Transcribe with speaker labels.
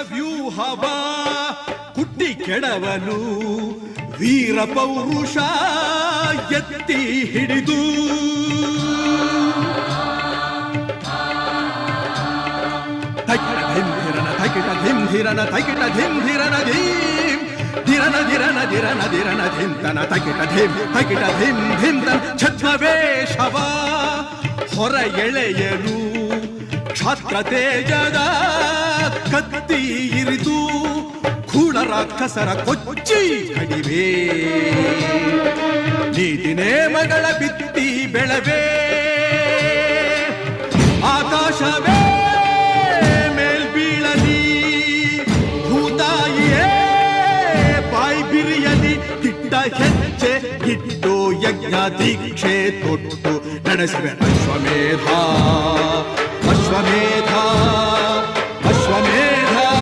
Speaker 1: ವ್ಯೂಹವ ಕುಟ್ಟಿ ಕೆಡವಲು ವೀರ ಪೌರುಷ ಎತ್ತಿ ಹಿಡಿದು ತಕಿಟ ಧಿಂಧಿರನ ತಕಿಟ ಧಿಂಧಿರನ ಧೀಂ ಧಿರನ ಧಿರನ ಧಿರನ ಧಿರನ ಧಿಂತನ ತಕಿಟ ಧಿಂ ತಕಿಟ ಧಿಂ ಧಿಂತನ ಛದ್ಮವೇಷವ ಹೊರ ಎಳೆಯಲು ಕ್ಷಾತ್ರ ತೇಜದ ಕತ್ತಿ ಇರಿದು ಖೂಳ ರಾಕ್ಷಸರ ಕೊಚ್ಚಿ ಕಡಿವೆ ನೀತಿ ನೇಮಗಳ ಬಿತ್ತಿ ಬೆಳವೆ ಆಕಾಶವೇ ಮೇಲ್ಬೀಳಲಿ ಭೂತಾಯಿಯೇ ಬಾಯಿ ಬಿರಿಯಲಿ ದಿಟ್ಟ ಹೆಜ್ಜೆ ಇಟ್ಟು ಯಜ್ಞ ದೀಕ್ಷೆ ತೊಟ್ಟು ನಡೆಸುವೆ ಅಶ್ವಮೇಧ